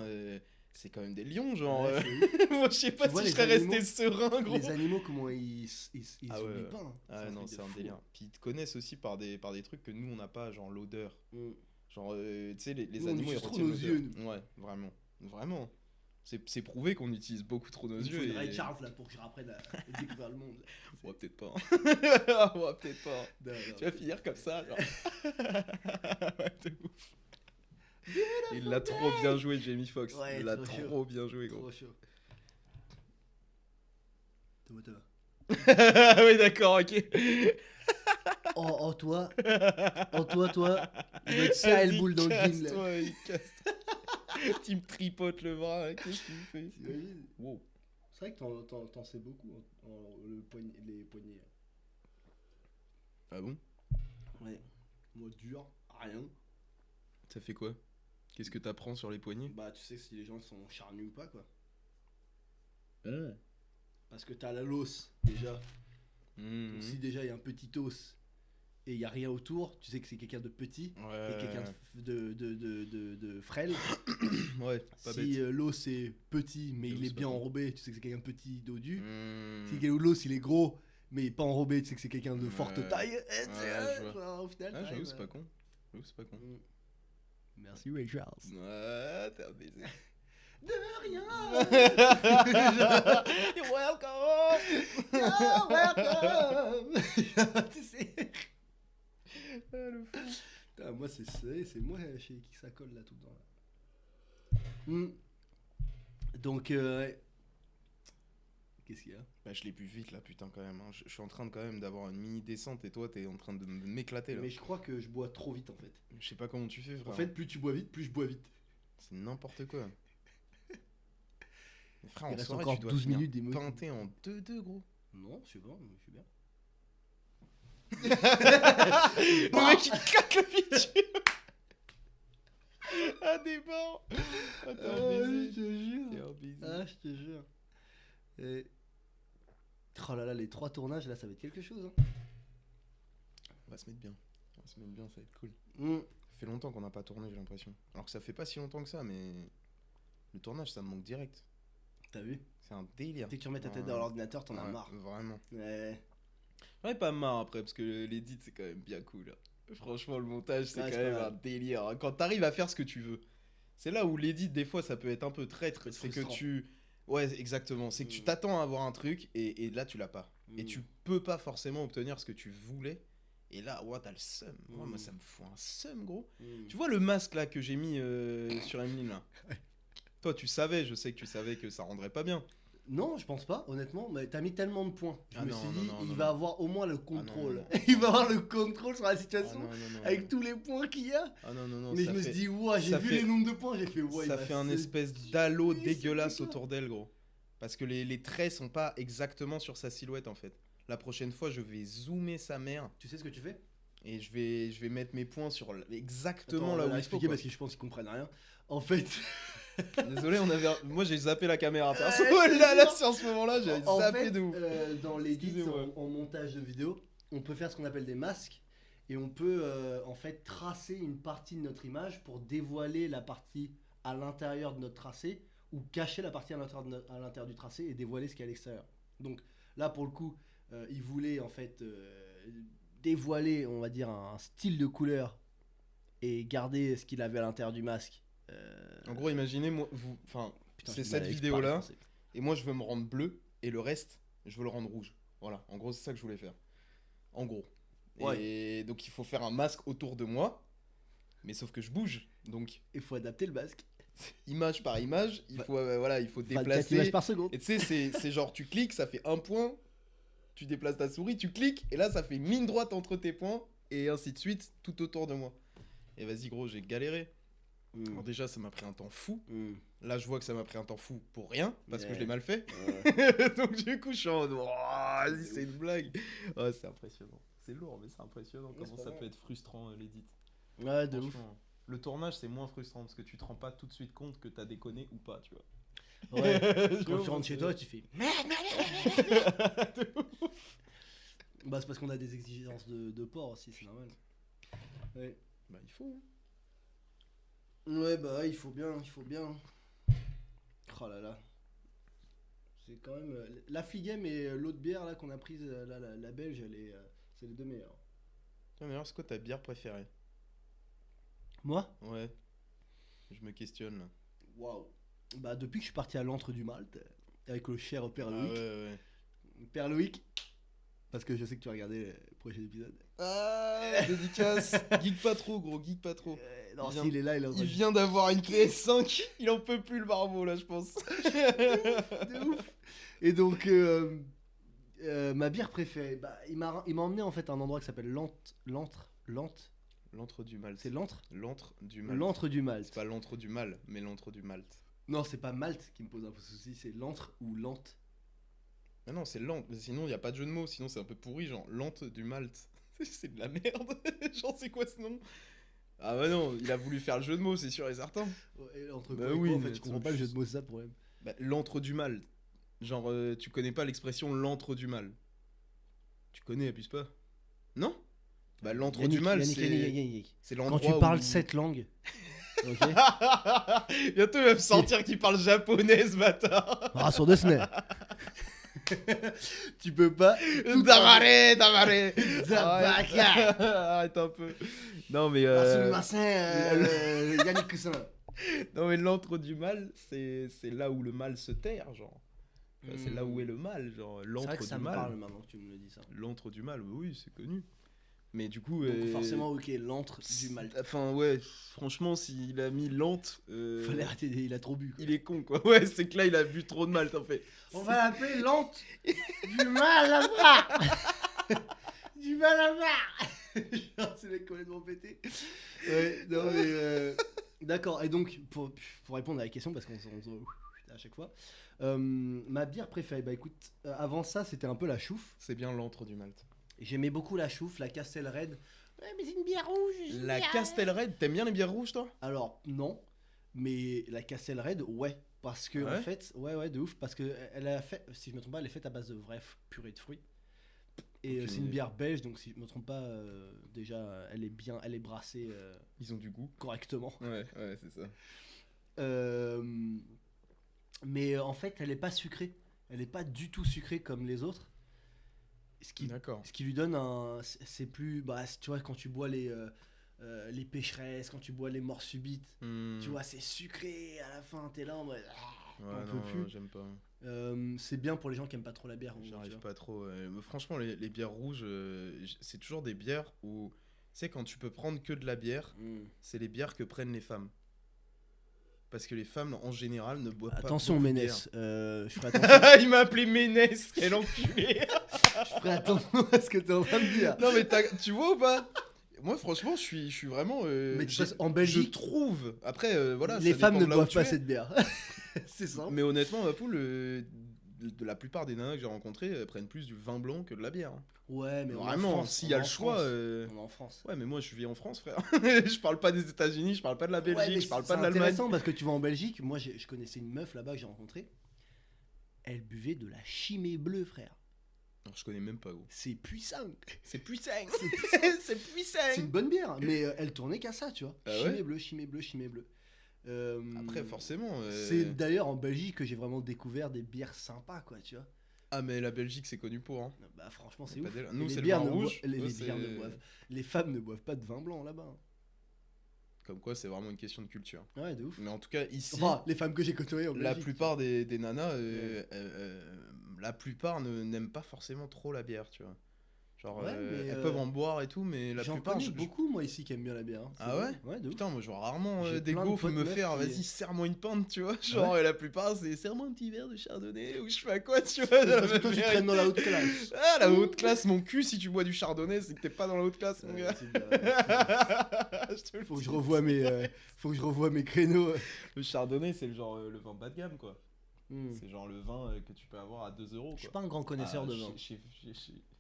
c'est quand même des lions, Ouais, genre. c'est ouf. Moi, je sais pas Tu vois, si je les serais resté animaux- serein, gros. Les animaux, comment ils Ah ouais, s'oublient ouais. pas. Hein. Ah non, truc c'est de un fou. délire. Puis ils te connaissent aussi par des trucs que nous on n'a pas, genre l'odeur. Mm. Genre, tu sais, les Nous, on animaux ils utilise trop retiennent nos l'odeur. yeux, Ouais, vraiment. Vraiment. C'est prouvé qu'on utilise beaucoup trop nos Il faut yeux. une Ray Charles là pour que je apprenne à découvrir le monde. Ouais, peut-être pas. Hein. Ouais, peut-être pas. Non, non, Tu vas finir comme ça, genre. Ouais, de ouf. Il l'a trop bien joué, Jamie Foxx. Ouais, Il l'a trop trop chaud. bien joué, gros. Trop chaud. Thomas. Oui, d'accord, ok. Oh, toi. Oh, toi. Il va être serré le boule dans le gym, là. Casse-toi, il casse. Tu me tripotes le bras, là. Qu'est-ce que tu fais? T'imagines? Wow. C'est vrai que t'en sais beaucoup les poignets. Ah bon? Ouais. Moi, dur, rien. Ça fait quoi? Qu'est-ce que t'apprends sur les poignets? Bah, tu sais si les gens sont charnus ou pas, quoi. Mmh. Parce que t'as la l'os, déjà. Mmh. Donc, si déjà il y a un petit os et il y a rien autour, tu sais que c'est quelqu'un de petit Ouais. et quelqu'un de frêle. Ouais, pas Si bête. l'os est petit mais J'avoue, il est c'est bien pas con. enrobé, tu sais que c'est quelqu'un de petit dodu. Mmh. Si l'os il est gros mais pas enrobé, tu sais que c'est quelqu'un de forte Ouais. taille. je vois. Au final, Ah, j'avoue, t'arrives, c'est pas con. J'avoue, c'est pas con. Merci Ray Charles. Ouais, t'es un baiser. De rien. You're welcome! You're welcome. Tu sais. Ah, le fou. Putain, moi c'est moi chez qui ça colle là tout le temps là. Donc qu'est-ce qu'il y a? Bah, je l'ai bu vite là, putain, quand même. Hein. Je suis en train de quand même d'avoir une mini descente et toi, t'es en train de m'éclater là. Mais je crois que je bois trop vite en fait. Je sais pas comment tu fais, frère. En fait, plus tu bois vite, plus je bois vite. C'est n'importe quoi. Mais frère, Il en reste soirée, encore tu dois 12 finir minutes d'émotion. peinté en 2-2, gros. Non, je sais pas, mais je suis bien. Le mec, il claque le bitume. Ah, des bords. Ah, t'es un baiser. je te jure. T'es un baiser. Ah, je te jure. Et... Oh là là, les 3 tournages là, ça va être quelque chose. Hein. On va se mettre bien. On va se mettre bien, ça va être cool. Mm. Ça fait longtemps qu'on n'a pas tourné, j'ai l'impression. Alors que ça fait pas si longtemps que ça, mais le tournage, ça me manque direct. T'as vu? C'est un délire. Dès que tu remets ta tête dans l'ordinateur, t'en as marre. Vraiment. Ouais. J'en ai pas marre après, parce que l'édit, c'est quand même bien cool. Hein. Franchement, le montage, c'est Ouais, quand c'est même pas un mal. délire. Hein. Quand t'arrives à faire ce que tu veux. C'est là où l'édit, des fois, ça peut être un peu traître. C'est que frustrant. tu... Ouais, exactement. C'est que tu t'attends à avoir un truc, et là, tu l'as pas. Et tu peux pas forcément obtenir ce que tu voulais. Et là, ouais, t'as le seum. Moi, ça me fout un seum, gros. Tu vois le masque, là, que j'ai mis sur Emeline, là? Toi, tu savais, je sais que tu savais que ça rendrait pas bien. Non, je pense pas, honnêtement. Mais t'as mis tellement de points. Je Ah me non, suis non, dit, non, il non, va non. avoir au moins le contrôle. non, non. Il va avoir le contrôle sur la Ah situation non, non, non, avec non. tous les points qu'il y a. Ah non, non, non. Mais ça je me fait- suis dit, ouah, j'ai ça vu fait- les nombres de points, j'ai fait, ouah, ça il va fait un se espèce d'halo tuer, dégueulasse ce autour d'elle, gros. Parce que les traits sont pas exactement sur sa silhouette, en fait. La prochaine fois, je vais zoomer sa mère Tu sais ce que tu fais? et je vais mettre mes points sur exactement Attends, là on où va il faut. expliquer Quoi. parce que je pense qu'ils comprennent rien. En fait, Désolé, moi j'ai zappé la caméra perso. Ouais, Là, sur ce moment-là, j'ai en zappé fait, de ouf. dans l'édit, Excusez-moi. en montage de vidéo, on peut faire ce qu'on appelle des masques et on peut en fait tracer une partie de notre image pour dévoiler la partie à l'intérieur de notre tracé ou cacher la partie à l'intérieur du tracé et dévoiler ce qu'il y a à l'extérieur. Donc là, pour le coup, il voulait en fait dévoiler, on va dire, un style de couleur et garder ce qu'il avait à l'intérieur du masque. En gros, imaginez, moi, enfin, Putain, c'est j'ai du mal cette à vidéo parler là, français. et moi je veux me rendre bleu, et le reste, je veux le rendre rouge. Voilà, en gros, c'est ça que je voulais faire. En gros. Et donc, il faut faire un masque autour de moi, mais sauf que je bouge. Donc, Il faut adapter le masque. image par image, il faut, voilà, il faut 24 déplacer. images par seconde. Et tu sais, c'est genre, tu cliques, ça fait un point, tu déplaces ta souris, tu cliques, et là, ça fait une ligne droite entre tes points, et ainsi de suite, tout autour de moi. Et vas-y, gros, j'ai galéré. Alors déjà, ça m'a pris un temps fou. Là, je vois que ça m'a pris un temps fou pour rien, parce que je l'ai mal fait. Donc du coup, je suis en mode, oh, vas-y, c'est une blague. Oh, c'est impressionnant. C'est lourd, mais c'est impressionnant Ouais, comment c'est ça pas peut être frustrant, l'édit. Ouais, de ouf. Franchement, le tournage, c'est moins frustrant, parce que tu te rends pas tout de suite compte que t'as déconné ou pas, tu vois. Ouais. Tu Quand vois, tu rentres chez c'est- toi, tu fais. Bah, c'est parce qu'on a des exigences de port aussi, c'est normal. Ouais. Bah, il faut. Ouais, bah, il faut bien, il faut bien. Oh là là. C'est quand même. La Fligem et l'autre bière là qu'on a prise, la belge, c'est les deux meilleures. Tiens, mais alors, c'est quoi ta bière préférée? Moi? Ouais. Je me questionne là. Waouh. Bah, depuis que je suis parti à l'antre du Malte, avec le cher Père Ah Loïc. ouais. Père Loïc, parce que je sais que tu vas regarder le prochain épisode. Ah, dédicace. Geek pas trop, gros, geek pas trop. Non, Il vient- s'il est là, il est en train Il de- vient d'avoir une PS5, il en peut plus le barbeau là, je pense. de ouf. Et donc, ma bière préférée, bah, il m'a emmené en fait à un endroit qui s'appelle l'antre. L'antre du Malte. C'est l'antre L'antre du Malte. L'antre du C'est Malte. pas l'antre du mal, mais l'antre du Malte. Non, c'est pas Malte qui me pose un peu souci, c'est l'antre ou l'ante. Ah non, c'est l'antre. Sinon, il y a pas de jeu de mots. Sinon, c'est un peu pourri, genre l'antre du Malte. C'est de la merde. Genre, c'est quoi ce nom? Ah bah non, il a voulu faire le jeu de mots, c'est sûr et certain. Et entre Bah quoi et oui, quoi, en mais fait, je comprends pas le jeu de mots, c'est ça le problème. Bah, l'antre du mal. Genre, tu connais pas l'expression l'antre du mal. Tu connais, abuse pas. Non? Bah, l'antre du mal, Yannick. c'est Quand l'endroit tu parles où... 7 langues, ok. Bientôt, il va me sentir qu'il parle japonais, ce bâtard. Rassure de Snare. Tu peux pas. Damare, damare. Zabaka. Arrête un peu. Non, mais... Yannick Cousin. Non, mais l'antre du mal, c'est là où le mal se terre, genre. Enfin, c'est là où est le mal, genre. C'est vrai L'antre que du ça me mal. parle maintenant que tu me le dis ça. L'antre du mal, oui, c'est connu. Mais du coup... Donc forcément, ok, l'antre du mal. Enfin, ouais, franchement, s'il a mis l'ante... Fallait arrêter, il a trop bu. Quoi. Il est con, quoi. Ouais, c'est que là, il a bu trop de malt, en fait. On va l'appeler l'ante du mal à voir. Du mal à voir. C'est mec complètement pété. Ouais, non mais... D'accord, et donc, pour répondre à la question, parce qu'on à chaque fois, ma bière préférée, bah écoute, avant ça, c'était un peu la chouffe. C'est bien l'antre du malt. J'aimais beaucoup la chouffe, la Castel Red. Ouais, mais c'est une bière rouge. La Castel Red, t'aimes bien les bières rouges, toi? Alors, non, mais la Castel Red, ouais. Parce que, Ouais en fait, ouais, de ouf. Parce que elle a fait, si je me trompe pas, elle est faite à base de vraie purée de fruits. Et Aucune c'est une idée. bière belge, donc si je me trompe pas, déjà, elle est brassée Ils ont du goût. correctement. Ouais, c'est ça. Mais en fait, elle est pas sucrée. Elle est pas du tout sucrée comme les autres. D'accord. Ce qui lui donne un. C'est plus. Bah, tu vois, quand tu bois les pécheresses, quand tu bois les morts subites, tu vois, c'est sucré. À la fin, t'es là en mode. Ouais, on non, peut plus. j'aime pas. C'est bien pour les gens qui aiment pas trop la bière. en gros, tu J'arrive vois. pas trop. Mais franchement, les bières rouges, c'est toujours des bières où... Tu sais, quand tu peux prendre que de la bière, c'est les bières que prennent les femmes. Parce que les femmes, en général, ne boivent Attention, pas beaucoup de Ménès. Je ferai attention, bière. Il m'a appelé Ménès, quel enculé. je ferai attention à ce que t'es en train de dire. Non mais tu vois ou pas? Moi franchement je suis vraiment... Mais tu passes en je Belgique, trouve... Après voilà... les ça femmes dépend ne de là où boivent tu pas es. cette bière. C'est simple. Mais honnêtement ma poule, de la plupart des nanas que j'ai rencontrées, elles prennent plus du vin blanc que de la bière. Ouais, mais on est en Vraiment, France, s'il on y a est le en choix... France. On est en France. Ouais mais moi je vis en France frère. Je parle pas des États-Unis, je parle pas de la Belgique, Ouais, mais je parle c'est pas de l'Allemagne. intéressant parce que tu vas en Belgique. Moi, je connaissais une meuf là-bas que j'ai rencontrée. Elle buvait de la chimée bleue, frère. Alors, je connais même pas gros. C'est puissant. C'est puissant. C'est puissant. C'est puissant. C'est une bonne bière, mais elle tournait qu'à ça, tu vois. Ah chimée ouais bleue, chimée bleue, chimée bleue. Après forcément... C'est d'ailleurs en Belgique que j'ai vraiment découvert des bières sympas, quoi, tu vois. Ah mais la Belgique c'est connu pour hein. Bah franchement, c'est Pas ouf. d'elle. Et Nous, les c'est le bières vin ne rouge. boivent- les Eux, bières ne c'est- boivent. Les femmes ne boivent pas de vin blanc là-bas. Comme quoi c'est vraiment une question de culture. Ouais, de ouf. Mais en tout cas ici... Enfin, les femmes que j'ai côtoyées en La Belgique. plupart des nanas, la plupart n'aiment pas forcément trop la bière, tu vois. Genre, Ouais, mais, elles peuvent en boire et tout, mais la J'en plupart... connais beaucoup, moi, ici, qui aiment bien la bière. hein. Ah ouais? Ouais, de ouf. Putain, moi je vois rarement J'ai des plein de gaufres potes me meufs faire, qui- vas-y, serre-moi une pinte, tu vois. Genre, et la plupart, c'est serre-moi un petit verre de chardonnay, ou je fais à quoi, tu vois. Parce que toi, tu traînes dans la haute classe. Ah, la haute classe, mon cul, si tu bois du chardonnay, c'est que t'es pas dans la haute classe, mon gars. C'est bien. Je te le Faut que dis. je revoie mes créneaux. Le chardonnay, c'est le genre le vin bas de gamme, quoi. Hmm. C'est genre le vin que tu peux avoir à 2 euros. Je suis pas un grand connaisseur de vin.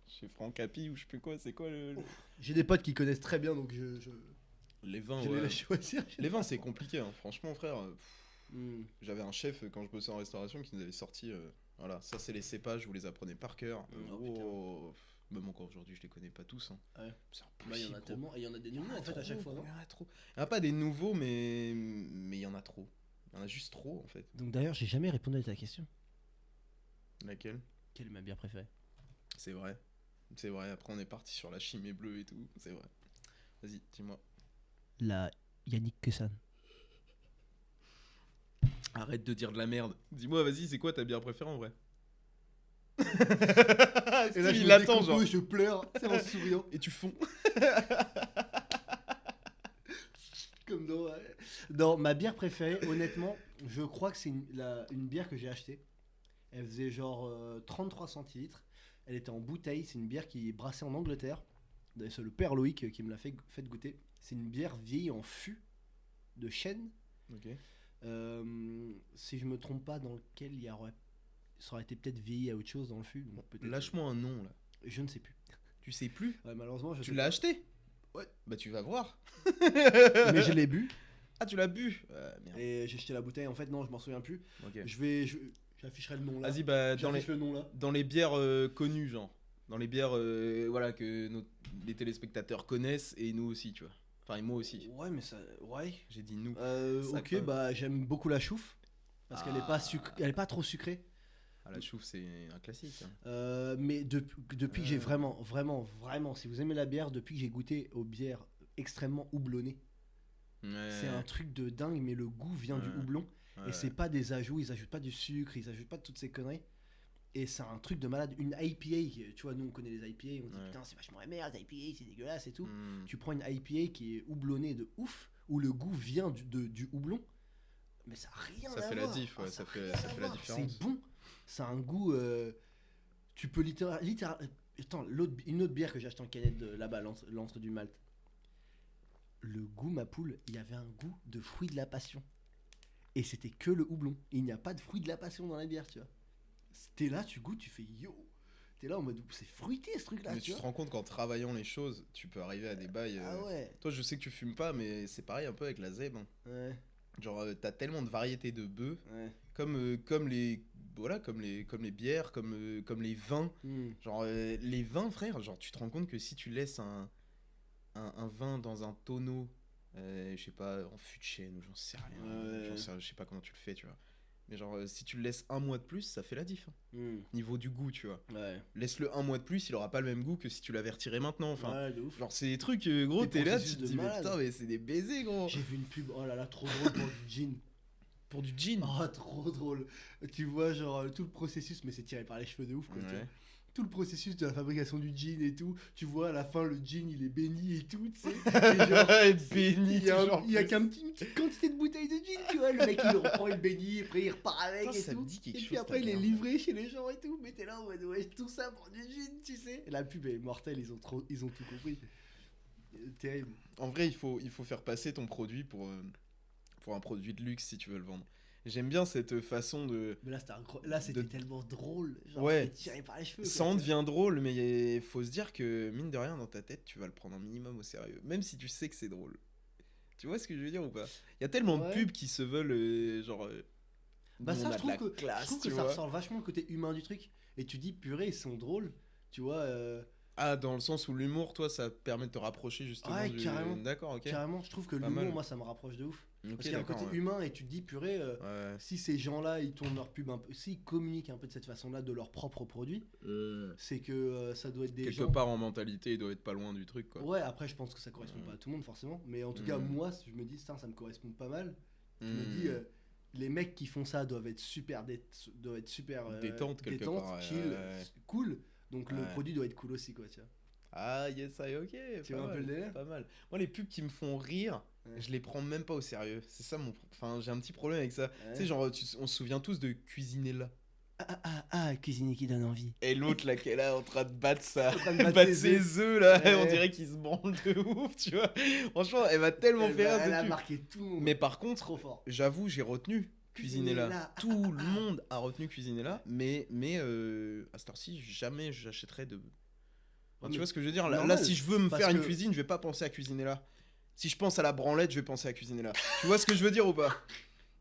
Chez Franck Happy ou je sais plus quoi, c'est quoi le... J'ai des potes qui connaissent très bien, donc Les vins, je les ouais. laisse choisir. Les vins, c'est compliqué, hein. Franchement, frère. Hmm. J'avais un chef quand je bossais en restauration qui nous avait sorti. Voilà, ça c'est les cépages, vous les apprenez par cœur. Oh, Même encore aujourd'hui, je les connais pas tous. Hein. Ouais. C'est Bah, il y en a impossible, tellement. Et il y en a des nouveaux en fait à chaque fois. non Il y en a trop. Il y en a pas des nouveaux, mais il y en a trop. Il y en a juste trop en fait. Donc d'ailleurs, j'ai jamais répondu à ta question. Laquelle? Quelle est ma bière préférée? C'est vrai. C'est vrai, après on est parti sur la chimée bleue et tout. C'est vrai. Vas-y, dis-moi. La Yannick Kessan. Arrête de dire de la merde. Dis-moi, vas-y, c'est quoi ta bière préférée en vrai? Et là, Steve, je il me attend, genre. décompose, je pleure, c'est en souriant. Et tu fonds. Comme dans... Non, ma bière préférée, honnêtement, je crois que c'est une bière que j'ai achetée. Elle faisait genre 33 centilitres. Elle était en bouteille. C'est une bière qui est brassée en Angleterre. D'ailleurs, c'est le père Loïc qui me l'a fait goûter. C'est une bière vieillie en fût de chêne. Ok. Si je me trompe pas, dans lequel ça aurait été peut-être vieilli à autre chose dans le fût. Donc peut-être, Lâche-moi un nom là. je ne sais plus. Tu sais plus? Ouais, malheureusement, je Tu sais l'as pas. acheté? Ouais. Bah tu vas voir. Mais je l'ai bu Ah, tu l'as bu? Merde. et j'ai jeté la bouteille. En fait, non, je m'en souviens plus. Ok. J'afficherai le nom là. Vas-y, bah J'affiche le nom là. dans les bières connues, genre. Dans les bières voilà, que les téléspectateurs connaissent et nous aussi, tu vois. Enfin, et moi aussi. Ouais, mais ça. Ouais. J'ai dit nous. Ça, Ok, quoi. bah j'aime beaucoup la chouffe. Parce qu'elle est pas elle est pas trop sucrée. Ah, la chouffe, c'est un classique. Hein. Mais depuis que j'ai vraiment, si vous aimez la bière, depuis que j'ai goûté aux bières extrêmement houblonnées, Ouais. c'est un truc de dingue, mais le goût vient du Ouais. houblon. Ouais. Et c'est pas des ajouts, ils ajoutent pas du sucre, ils ajoutent pas toutes ces conneries. Et c'est un truc de malade. Une IPA, tu vois, nous on connaît les IPA, on dit Ouais. putain, c'est vachement la merde, les IPA, c'est dégueulasse et tout. Mm. Tu prends une IPA qui est houblonnée de ouf, où le goût vient du houblon, mais ça a rien Ça à fait la voir. diff, ouais, Ah, ça a fait rien la à voir. différence. C'est bon, ça a un goût. Tu peux littéralement. Attends, une autre bière que j'ai achetée en canette là-bas, l'antre du Malte. Le goût, ma poule, il y avait un goût de fruit de la passion. Et c'était que le houblon. Il n'y a pas de fruit de la passion dans la bière, tu vois. T'es là, tu goûtes, tu fais yo. T'es là en mode c'est fruité ce truc là. Mais tu te rends compte qu'en travaillant les choses, tu peux arriver à des bails. Ah ouais. Toi, je sais que tu fumes pas, mais c'est pareil un peu avec la zeb. Hein. Ouais. Genre, t'as tellement de variétés de bœufs, Ouais. comme les. Voilà, comme les bières, comme les vins. Genre, les vins, frère, genre, tu te rends compte que si tu laisses un vin dans un tonneau, je sais pas, en fût de chêne ou j'en sais rien, Ouais. je sais pas comment tu le fais, tu vois. Mais genre, si tu le laisses un mois de plus, ça fait la diff. Hein. Mm. Niveau du goût, tu vois. Ouais. Laisse-le un mois de plus, il aura pas le même goût que si tu l'avais retiré maintenant. Enfin, Ouais, de ouf. genre, c'est des trucs, gros, Des t'es là, processus tu te de dis, mais malade. putain, mais c'est des baisers, gros. J'ai vu une pub, oh là là, trop drôle pour du gin. Pour du gin. Oh, trop drôle. Tu vois, genre, tout le processus, mais c'est tiré par les cheveux de ouf, quoi. Tu vois. Ouais. Tout le processus de la fabrication du gin et tout. Tu vois, à la fin, le gin, il est béni et tout, tu sais. Et genre, Béni, il y a, toujours il y a plus. qu'une petite quantité de bouteilles de gin, tu vois. Le mec, il le reprend, il bénit, après, il repart avec Putain, et ça me tout. dit quelque Et chose, puis après, ta il est merde. livré chez les gens et tout. Mais t'es là en mode, ouais, tout ça pour du gin, tu sais. Et la pub est mortelle, ils ont tout compris. Terrible. En vrai, il faut faire passer ton produit pour un produit de luxe si tu veux le vendre. J'aime bien cette façon de. Mais là, c'était De- tellement drôle. Genre, Ouais. c'était tiré par les cheveux. Ça quoi, en tu vois. devient drôle, mais il faut se dire que, mine de rien, dans ta tête, tu vas le prendre un minimum au sérieux. Même si tu sais que c'est drôle. Tu vois ce que je veux dire ou pas? Il y a tellement de Ouais. pubs qui se veulent, genre. Bah, nous, on ça, a je de trouve la que, classe, je trouve tu que ça vois. ressort vachement le côté humain du truc. Et tu dis, purée, ils sont drôles. Tu vois, Ah, dans le sens où l'humour, toi, ça permet de te rapprocher justement Ouais, du. carrément. D'accord, ok. carrément, je trouve que Pas l'humour, mal. moi, ça me rapproche de ouf. Ok, Parce qu'il y a un d'accord, côté ouais. humain et tu te dis, purée, Ouais. si ces gens-là, ils tournent leur pub un peu, s'ils communiquent un peu de cette façon-là de leurs propres produits, c'est que ça doit être des Quelque gens. part en mentalité, il doit être pas loin du truc, quoi. Ouais, après, je pense que ça correspond pas à tout le monde, forcément. Mais en tout cas, moi, je me dis, ça me correspond pas mal. Je me dis, les mecs qui font ça doivent être super, Détente, quelque part, ouais, chill, ouais. cool. Donc le Ouais. produit doit être cool aussi, quoi, tu vois. Ah, yes, I, ok. Tu pas vois un peu mal, le délire? pas mal. Moi, les pubs qui me font rire, Ouais. je les prends même pas au sérieux. C'est ça mon. Enfin, j'ai un petit problème avec ça. Ouais. Tu sais, genre, on se souvient tous de Cuisinella. Cuisiner qui donne envie. Et l'autre, là, qui est là en train de battre En train de battre battre ses ses œufs, là. Ouais. On dirait qu'il se branle de ouf, tu vois. Franchement, elle m'a tellement fait rire, Elle cette a pub. marqué tout le monde. Mais par contre, Trop fort. j'avoue, j'ai retenu Cuisinella. Cuisinella. Tout le monde a retenu Cuisinella, mais à cette heure-ci, jamais j'achèterais de. Enfin, mais tu vois ce que je veux dire là, normal, si je veux me parce faire une que- cuisine, je vais pas penser à Cuisinella. Si je pense à la branlette, je vais penser à Cuisinella. Tu vois ce que je veux dire ou pas?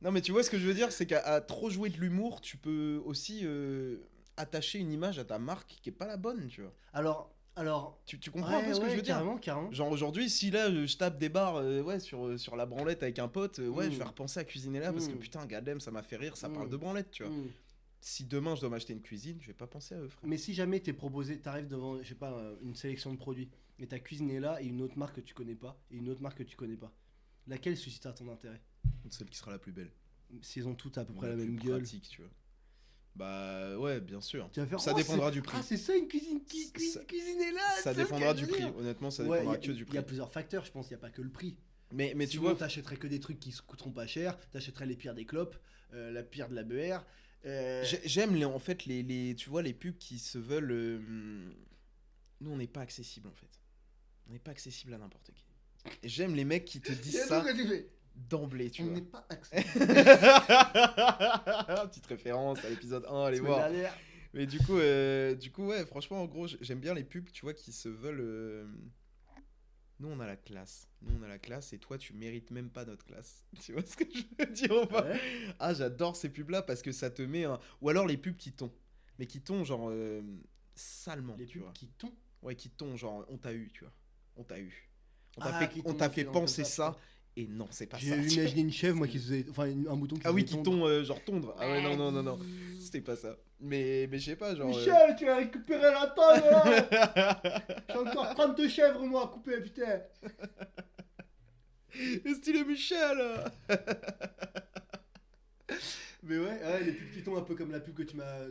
Non, mais tu vois ce que je veux dire, c'est qu'à trop jouer de l'humour, tu peux aussi attacher une image à ta marque qui est pas la bonne, tu vois. Alors. Tu comprends un peu ce que je veux dire? Carrément. Genre aujourd'hui, si là je tape des barres ouais, sur la branlette avec un pote, ouais, Mm. je vais repenser à Cuisinella parce que Mm. putain, Gadem, ça m'a fait rire, ça Mm. parle de branlette, tu vois. Mm. Si demain je dois m'acheter une cuisine, je vais pas penser à eux, frère. Mais si jamais t'es proposé, t'arrives devant, je sais pas, une sélection de produits, et t'as cuisiné là et une autre marque que tu connais pas, et une autre marque que tu connais pas, laquelle suscitera ton intérêt? Celle qui sera la plus belle. S'ils ont toutes à peu ou près la plus même gueule. pratique, tu vois. Bah ouais, bien sûr. Tu vas faire, Ça oh, dépendra du prix. Ah, c'est ça une cuisine Ça- cuisiner là. Ça dépendra du prix. Honnêtement, ça dépendra que du Il y prix. a plusieurs facteurs, je pense. Il n'y a pas que le prix. Mais tu Sinon, vois, t'achèterais que des trucs qui se coûteront pas cher. T'achèterais les pires des clopes, la pire de la BR. j'aime en fait tu vois les pubs qui se veulent. Nous, on n'est pas accessible en fait. On n'est pas accessible à n'importe qui. Et j'aime les mecs qui te disent ça d'emblée, tu On vois. n'est pas accessible. Petite référence à l'épisode 1, allez Semaine voir. dernière. Mais du coup, ouais, franchement, en gros, j'aime bien les pubs, tu vois, qui se veulent. Nous, on a la classe. Nous, on a la classe et toi, tu mérites même pas notre classe. Tu vois ce que je veux dire ou pas? Ouais. Ah, j'adore ces pubs-là parce que ça te met un. Ou alors les pubs qui tombent. Mais qui tombent, genre, salement. Les tu pubs vois. qui tombent. Ouais, qui tombent, genre, on t'a eu, tu vois. On t'a eu. On Ah, t'a qui fait, on tombent, t'a qui fait tombent penser comme ça, ça. Et non, c'est pas ça. J'ai tu vois. imaginé une chèvre, moi, qui faisait. Enfin, un mouton qui Ah oui, faisait qui tondre. tombe, genre tondre. Ah ouais, non. C'était pas ça. Mais je sais pas, genre. Michel, tu as récupéré la tonne là. J'ai encore 30 chèvres, moi, à couper, putain. Stylé Michel. Mais ouais, les pubs qui tombent un peu comme la pub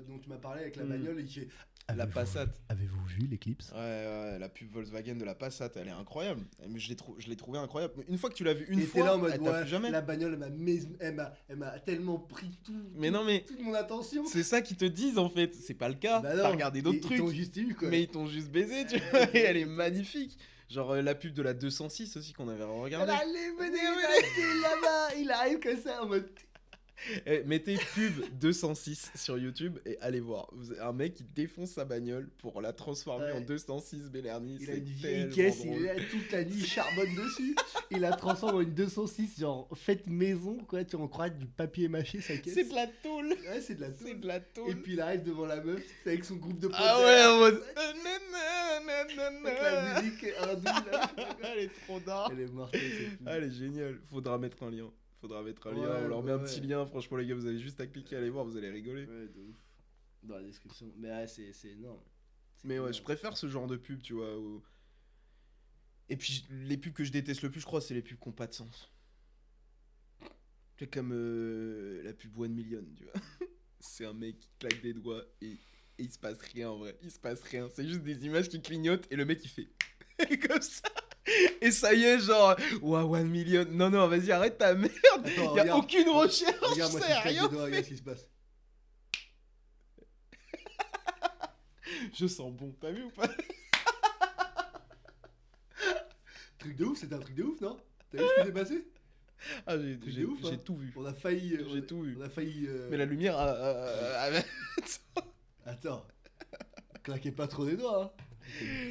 dont tu m'as parlé avec la bagnole. Il fait. La Passat. Avez-vous vu l'Eclipse? Ouais, la pub Volkswagen de la Passat, elle est incroyable. Mais je l'ai trouvé incroyable. Une fois que tu l'as vue une Et t'es fois, là en mode, elle t'a ouais, plus jamais. la bagnole, elle m'a tellement pris Mais non, mais toute mon attention. c'est ça qu'ils te disent en fait. C'est pas le cas. Bah non, T'as regardé d'autres ils trucs. t'ont juste eu, quoi. Mais ils t'ont juste baisé, tu Ouais, vois. ouais, Et elle est ouais. magnifique. Genre la pub de la 206 aussi qu'on avait regardé. Allez, venez là-bas. Il arrive comme ça en mode. Mettez pub 206 sur YouTube et allez voir. Un mec qui défonce sa bagnole pour la transformer Ouais. en 206 Bellerni. Il a C'est une vieille tellement caisse, drôle. il est là toute la nuit, il charbonne dessus. Il la transforme en une 206, genre faite maison, quoi. Tu en crois du papier mâché, sa caisse. C'est de la tôle. Ouais, c'est de la C'est tôle. de la tôle. Et puis il arrive devant la meuf, c'est avec son groupe de potes. Ah ouais, derrière, en mode. avec la musique hindoue là. Elle est trop dark. Elle est mortelle, cette pub. Ah, elle est géniale. Faudra mettre un lien. Ouais, On leur met un petit ouais. lien. Franchement, les gars, vous avez juste à cliquer, allez voir, vous allez rigoler. Ouais, de ouf. Dans la description. Mais ouais, c'est énorme. C'est Mais ouais, énorme. je préfère ce genre de pub, tu vois. Et puis, les pubs que je déteste le plus, je crois, c'est les pubs qui n'ont pas de sens. Tu vois, comme la pub 1 Million, tu vois. C'est un mec qui claque des doigts et il se passe rien en vrai. Il se passe rien. C'est juste des images qui clignotent et le mec il fait comme ça. Et ça y est, genre, waouh, 1 million. Non, vas-y, arrête ta merde. Attends, Y a regarde. aucune recherche. Regarde, moi, si ça je a claque rien des doigts, fait. regarde ce qui se passe. Je sens bon, t'as vu ou pas? Truc de ouf, c'était un truc de ouf, non? T'as vu ce qui s'est passé? Ah, Truc de ouf, j'ai hein. tout vu. On a failli. J'ai tout vu. On a failli. Mais la lumière Attends. Claquez pas trop des doigts, hein.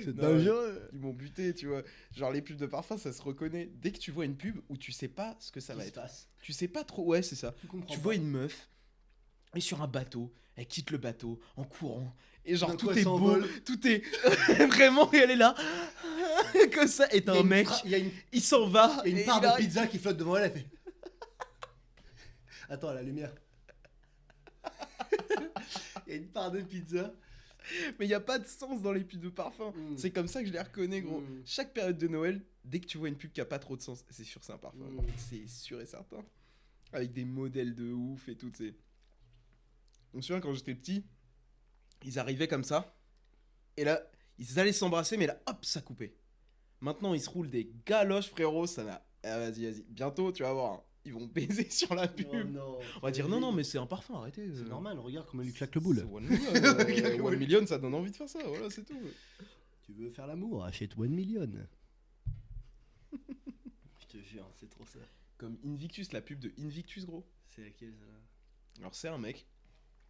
C'est Non, dangereux. ils m'ont buté, tu vois. Genre les pubs de parfum, ça se reconnaît. Dès que tu vois une pub où tu sais pas ce que ça va Qu'est-ce qui se être. passe? Tu sais pas trop, ouais, c'est ça. Tu comprends Tu pas. vois une meuf, elle est sur un bateau, elle quitte le bateau en courant. Et genre D'un tout coup, est elle beau, s'envole. tout est vraiment, et elle est là, comme ça. Et Il y t'as a un une mec, tra- il y a une, il s'en va. il y a et une part il de arrive- pizza qui flotte devant elle, elle fait. Attends, la lumière. Il y a une part de pizza. Mais il y a pas de sens dans les pubs de parfum. Mm. C'est comme ça que je les reconnais, gros. Mm. Chaque période de Noël, dès que tu vois une pub qui a pas trop de sens, c'est sûr c'est un parfum. Mm. C'est sûr et certain. Avec des modèles de ouf et tout, c'est. Je me souviens quand j'étais petit, ils arrivaient comme ça, et là, ils allaient s'embrasser, mais là, hop, ça coupait. Maintenant, ils se roulent des galoches, frérot, ça n'a. Ah, vas-y. Bientôt, tu vas voir, hein, ils vont baiser sur la pub. Oh non. On va dire non, mais c'est un parfum, arrêtez. C'est normal, regarde comment il lui claque C'est le boule. 1 million, 1 million, ça donne envie de faire ça, voilà, c'est tout. Tu veux faire l'amour, achète 1 million. Je te jure, c'est trop ça. Comme Invictus, la pub de Invictus, gros. C'est laquelle ça là Alors, c'est un mec.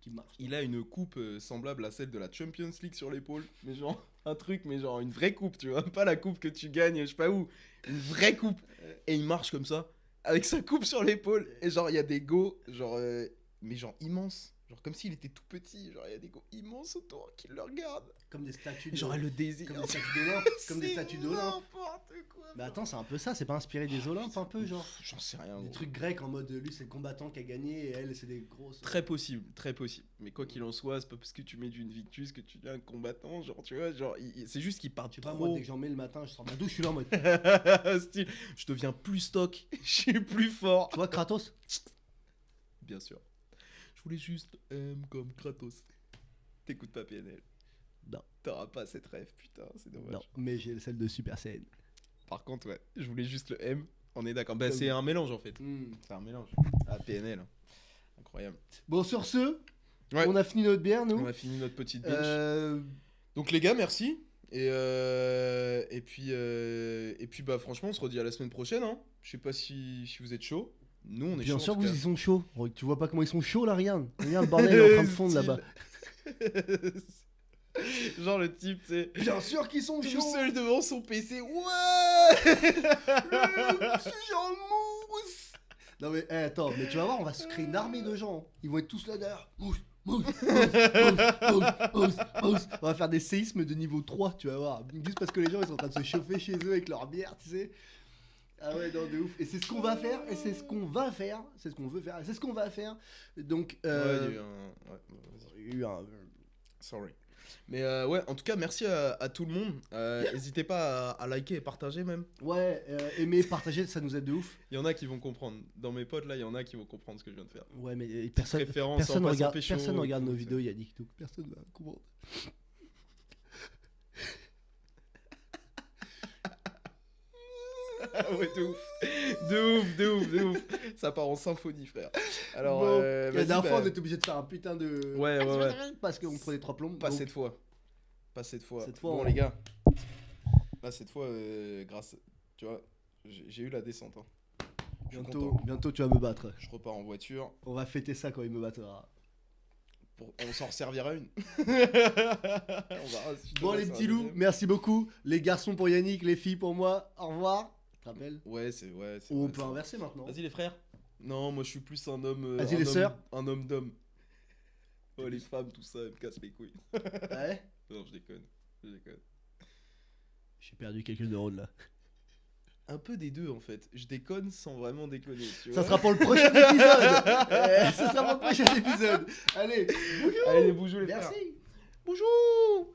qui marche? Il a une coupe semblable à celle de la Champions League sur l'épaule, mais genre un truc, mais genre une vraie coupe, tu vois, pas la coupe que tu gagnes, je sais pas où, une vraie coupe. Et il marche comme ça, avec sa coupe sur l'épaule, et genre il y a des go, genre, mais genre immenses, genre comme s'il était tout petit, genre il y a des go immenses autour qui le regardent. Comme des statues Et genre elle le désire. Comme des statues d'Olympe. Comme des C'est statues d'Olympe. n'importe quoi. Mais attends, c'est un peu ça, c'est pas inspiré des Olympes un peu, genre J'en sais rien. des Gros. trucs grecs en mode lui c'est le combattant qui a gagné et elle c'est des grosses. Très possible, très possible. Mais quoi qu'il en soit, c'est pas parce que tu mets du Invictus que tu es un combattant, genre tu vois, genre c'est juste qu'il part Je sais pas, trop. moi dès que j'en mets le matin, je sors de ma douche, je suis là en mode. Style, je deviens plus stock, je suis plus fort. Tu vois Kratos? Bien sûr. Je voulais juste M comme Kratos. T'écoutes pas PNL. Non. T'auras pas cette rêve, putain, c'est dommage. Non, mais j'ai celle de Super Saiyan. Par contre, ouais, je voulais juste le M. On est d'accord. Bah, c'est un mélange en fait. C'est un mélange. Ah, PNL. Incroyable. Bon, sur ce, Ouais. on a fini notre bière, nous. On a fini notre petite binge. Donc les gars, merci. Et puis bah franchement, on se redit à la semaine prochaine. Hein. Je sais pas si vous êtes chaud. Nous, on est Bien chaud. sûr, en tout vous, cas. ils sont chauds. Tu vois pas comment ils sont chauds là, regarde. Regarde le bordel, il est en train de fondre là-bas. Genre le type, tu sais, Bien sûr qu'ils sont tout chauds. seul devant son PC. Ouais. Sujet en mousse. Non mais attends, mais tu vas voir, on va se créer une armée de gens. Ils vont être tous là derrière. Mousse, mousse, mousse. On va faire des séismes de niveau 3, tu vas voir. Juste parce que les gens ils sont en train de se chauffer chez eux avec leur bière, tu sais. Ah ouais, non, de ouf. Et c'est ce qu'on va faire, et c'est ce qu'on va faire, c'est ce qu'on veut faire, et c'est ce qu'on va faire. Donc, Ouais, il y a eu un. Ouais, vas-y. il y a eu un... Sorry. Mais ouais, en tout cas, merci à tout le monde. N'hésitez pas à liker et partager même. Ouais, aimer, partager, ça nous aide de ouf. Il y en a qui vont comprendre. Dans mes potes, là, il y en a qui vont comprendre ce que je viens de faire. Ouais, mais Personne personne regarde nos vidéos, Yannick. Donc personne va comprendre. Ah ouais, de ouf. Ça part en symphonie, frère. Alors, Bon, vas-y, la dernière fois, bah, on était obligé de faire un putain de... Ouais. Parce qu'on prenait 3 plombs. Pas donc- cette fois. Pas cette fois. Cette fois, Bon, on- les gars. Là, cette fois, grâce. Tu vois, j'ai eu la descente. Hein. Je suis content. Bientôt, tu vas me battre. Je repars en voiture. On va fêter ça quand il me battra. On s'en resservira une. On verra si je Bon, te les laisse un petits loups, deuxième. merci beaucoup. Les garçons pour Yannick, les filles pour moi. Au revoir. Tu te rappelles? Ouais, c'est vrai. On c'est peut vrai. inverser maintenant. Vas-y, les frères. Non, moi, je suis plus un homme. Vas-y, un les homme- sœurs. Un homme d'homme. Oh, les femmes, tout ça, elles me cassent les couilles. Ouais. Non, je déconne. J'ai perdu quelques neurones là. Un peu des deux, en fait. Je déconne sans vraiment déconner. Tu Ça vois. sera pour le prochain épisode. Ça sera pour le prochain épisode. Allez, Allez, les boujous, les frères. merci. Bonjour.